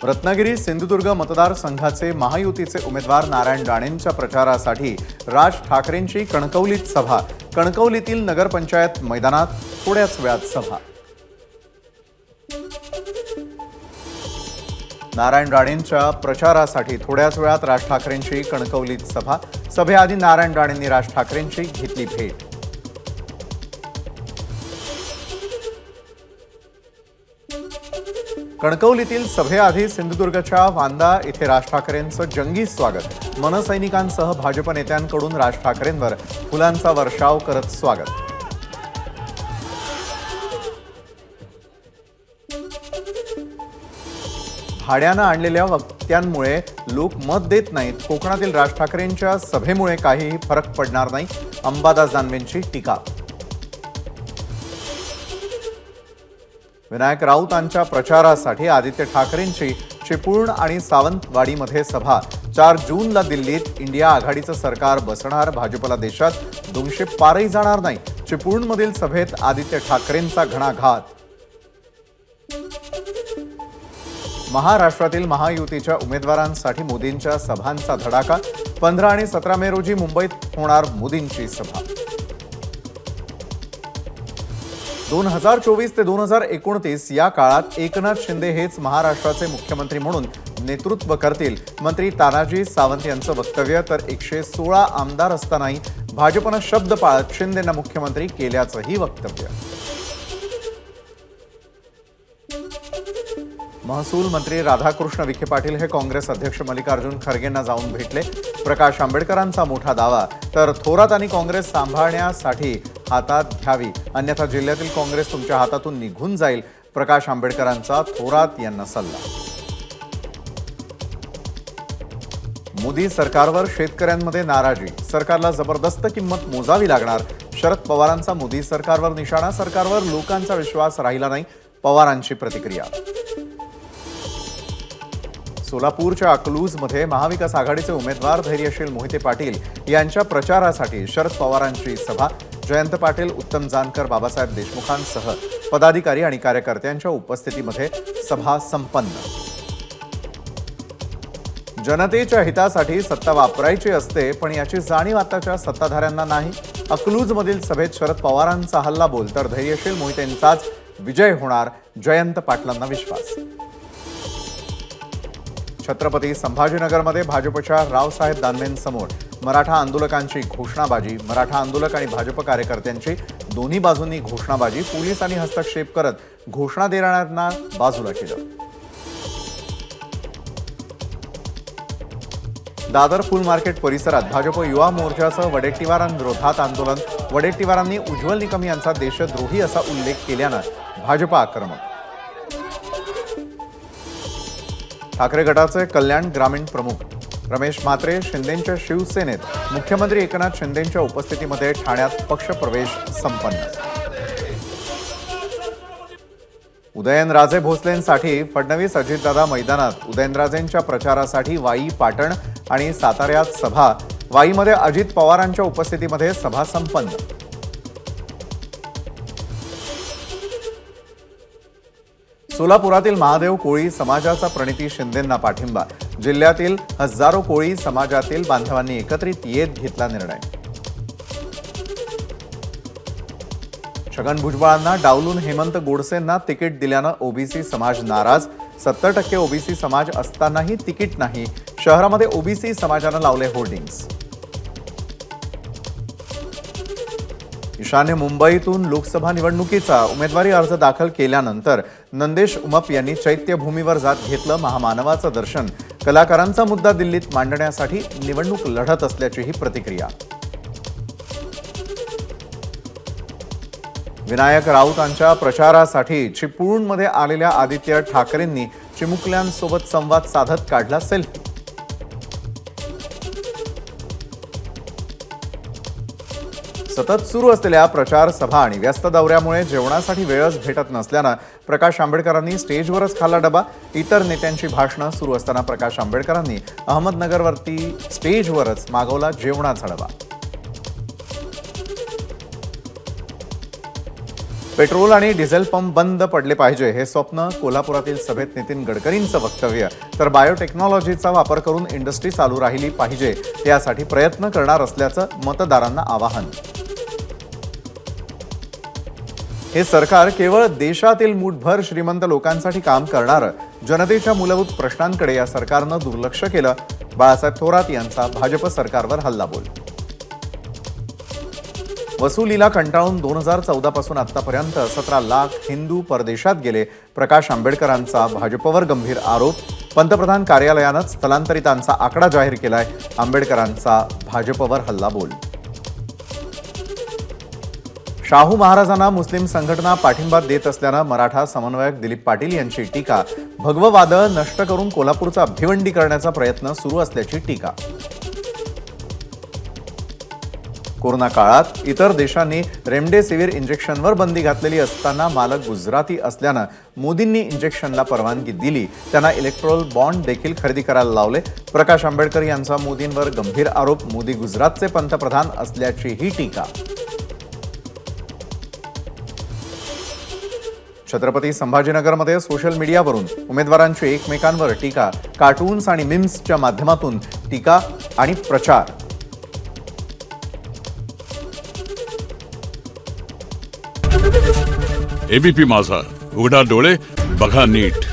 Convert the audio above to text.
रत्नागिरी सिंधुदुर्ग मतदारसंघाचे महायुतीचे उमेदवार नारायण राणेंच्या प्रचारासाठी राज ठाकरेंची कणकवलीत सभा। कणकवलीतील नगरपंचायत मैदानात थोड्याच वेळात सभा। नारायण राणेंच्या प्रचारासाठी थोड्याच वेळात राज ठाकरेंची कणकवलीत सभा। सभेआधी नारायण राणेंनी राज ठाकरेंची घेतली भेट। कणकवलीतील सभेआधी सिंधुदुर्गच्या वांदा येथे राज ठाकरेंचं जंगी स्वागत। मनसैनिकांसह भाजप नेत्यांकडून राज ठाकरेंवर फुलांचा वर्षाव करत स्वागत। भाड्यानं आणलेल्या वक्त्यांमुळे लोक मत देत नाहीत। कोकणातील राज ठाकरेंच्या सभेमुळे काहीही फरक पडणार नाही, अंबादास दानवेंची टीका। विनायक राऊतांच्या प्रचारासाठी आदित्य ठाकरेंची चिपळूण आणि सावंतवाडीमध्ये सभा। 4 जूनला दिल्लीत इंडिया आघाडीचं सरकार बसणार, भाजपला देशात 200 पारही जाणार नाही। चिपळूणमधील सभेत आदित्य ठाकरेंचा घणाघात। महाराष्ट्रातील महायुतीच्या उमेदवारांसाठी मोदींच्या सभांचा धडाका। 15 आणि 17 मे रोजी मुंबईत होणार मोदींची सभा। 2024 ते 2029 या काळात एकनाथ शिंदे हेच महाराष्ट्राचे मुख्यमंत्री म्हणून नेतृत्व करतील। मंत्री तानाजी सावंत यांचं वक्तव्य। तर 116 आमदार असतानाही भाजपनं शब्द पाळत शिंदेंना मुख्यमंत्री केल्याचंही वक्तव्य। महसूल मंत्री राधाकृष्ण विखे पाटील हे काँग्रेस अध्यक्ष मल्लिकार्जुन खरगेंना जाऊन भेटले। प्रकाश आंबेडकरांचा मोठा दावा। तर थोरात आणि काँग्रेस सांभाळण्यासाठी हातात घ्यावी, अन्यथा जिल्ह्यातील काँग्रेस तुमच्या हातातून निघून जाईल, प्रकाश आंबेडकरांचा थोरात यांना सल्ला। मोदी सरकारवर शेतकऱ्यांमध्ये नाराजी। सरकारला जबरदस्त किंमत मोजावी लागणार, शरद पवारांचा मोदी सरकारवर निशाणा। सरकारवर लोकांचा विश्वास राहिला नाही, पवारांची प्रतिक्रिया। सोलापूरच्या अकलूजमध्ये महाविकास आघाडीचे उमेदवार धैर्यशील मोहिते पाटील यांच्या प्रचारासाठी शरद पवारांची सभा। जयंत पाटील, उत्तम जानकर, बाबासाहेब देशमुखांसह पदाधिकारी आणि कार्यकर्त्यांच्या उपस्थितीमध्ये सभा संपन्न। जनतेच्या हितासाठी सत्ता वापरायची असते, पण याची जाणीव आताच्या सत्ताधाऱ्यांना नाही। अकलूजमधील सभेत शरद पवारांचा हल्लाबोल, तर धैर्यशील मोहितेंचाच विजय होणार, जयंत पाटलांना विश्वास। छत्रपती संभाजीनगरमध्ये भाजपच्या रावसाहेब दानवेंसमोर मराठा आंदोलकांची घोषणाबाजी। मराठा आंदोलक आणि भाजप कार्यकर्त्यांची दोन्ही बाजूंनी घोषणाबाजी। पोलिसांनी हस्तक्षेप करत घोषणा देणाऱ्यांना बाजूला केलं। दादर फुल मार्केट परिसरात भाजप युवा मोर्चाचं वडेट्टीवारांविरोधात आंदोलन। वडेट्टीवारांनी उज्ज्वल निकम यांचा देशद्रोही असा उल्लेख केल्यानं भाजप आक्रमक। ठाकरे गटाचे कल्याण ग्रामीण प्रमुख रमेश म्हात्रे शिंदेंच्या शिवसेनेत। मुख्यमंत्री एकनाथ शिंदेंच्या उपस्थितीमध्ये ठाण्यात पक्षप्रवेश संपन्न। उदयनराजे भोसलेंसाठी फडणवीस अजितदादा मैदानात। उदयनराजेंच्या प्रचारासाठी वाई, पाटण आणि साताऱ्यात सभा। वाईमध्ये अजित पवारांच्या उपस्थितीमध्ये सभा संपन्न। सोलापुरातील महादेव कोळी समाजाचा प्रणिती शिंदेंना पाठिंबा। जिल्ह्यातील हजारो कोळी समाजातील बांधवांनी एकत्रित येत घेतला निर्णय। छगन भुजबळांना डावलून हेमंत गोडसेंना तिकीट दिल्यानं ओबीसी समाज नाराज। 70% ओबीसी समाज असतानाही तिकीट नाही। शहरामध्ये ओबीसी समाजानं लावले होर्डिंग्स। ईशान्य मुंबईतून लोकसभा निवडणुकीचा उमेदवारी अर्ज दाखल केल्यानंतर नंदेश उमप यांनी चैत्यभूमीवर जात घेतलं महामानवाचं दर्शन। कलाकारांचा मुद्दा दिल्लीत मांडण्यासाठी निवडणूक लढत असल्याचीही प्रतिक्रिया। विनायक राऊतांच्या प्रचारासाठी चिपळूणमध्ये आलेल्या आदित्य ठाकरेंनी चिमुकल्यांसोबत संवाद साधत काढला सेल्फी। सतत सुरू असलेल्या प्रचार सभा आणि व्यस्त दौऱ्यामुळे जेवणासाठी वेळच भेटत नसल्यानं प्रकाश आंबेडकरांनी स्टेजवरच खाल्ला डबा। इतर नेत्यांची भाषणं सुरू असताना प्रकाश आंबेडकरांनी अहमदनगरवरती स्टेजवरच मागवला जेवणाचा डबा। पेट्रोल आणि डिझेल पंप बंद पडले पाहिजे हे स्वप्न कोल्हापुरातील सभेत नितीन गडकरींचं वक्तव्य. तर बायोटेक्नॉलॉजीचा वापर करून इंडस्ट्री चालू राहिली पाहिजे यासाठी प्रयत्न करणार असल्याचं मतदारांना आवाहन. हे सरकार केवळ देशातील मूठभर श्रीमंत लोकांसाठी काम करणारं, जनतेच्या मूलभूत प्रश्नांकडे या सरकारनं दुर्लक्ष केलं. बाळासाहेब थोरात यांचा भाजप सरकारवर हल्लाबोल. वसुलीला कंटाळून 2014 पासून आतापर्यंत 17 लाख हिंदू परदेशात गेले. प्रकाश आंबेडकरांचा भाजपवर गंभीर आरोप. पंतप्रधान कार्यालयानं स्थलांतरितांचा आकडा जाहीर केलाय. आंबेडकरांचा भाजपवर हल्लाबोल. शाहू महाराजांना मुस्लिम संघटना पाठिंबा देत असल्यानं मराठा समन्वयक दिलीप पाटील यांची टीका. भगववाद नष्ट करून कोल्हापूरचा भिवंडी करण्याचा प्रयत्न सुरू असल्याची टीका. कोरोना काळात इतर देशांनी रेमडेसिवीर इंजेक्शनवर बंदी घातलेली असताना मालक गुजराती असल्यानं मोदींनी इंजेक्शनला परवानगी दिली. त्यांना इलेक्ट्रोल बॉन्ड देखील खरेदी करायला लावले. प्रकाश आंबेडकर यांचा मोदींवर गंभीर आरोप. मोदी गुजरातचे पंतप्रधान असल्याची ही टीका. छत्रपती संभाजीनगरमध्ये सोशल मीडियावरून उमेदवारांची एकमेकांवर टीका. कार्टून्स आणि मीम्सच्या माध्यमातून टीका आणि प्रचार. एबीपी माझा, उघडा डोळे बघा नीट.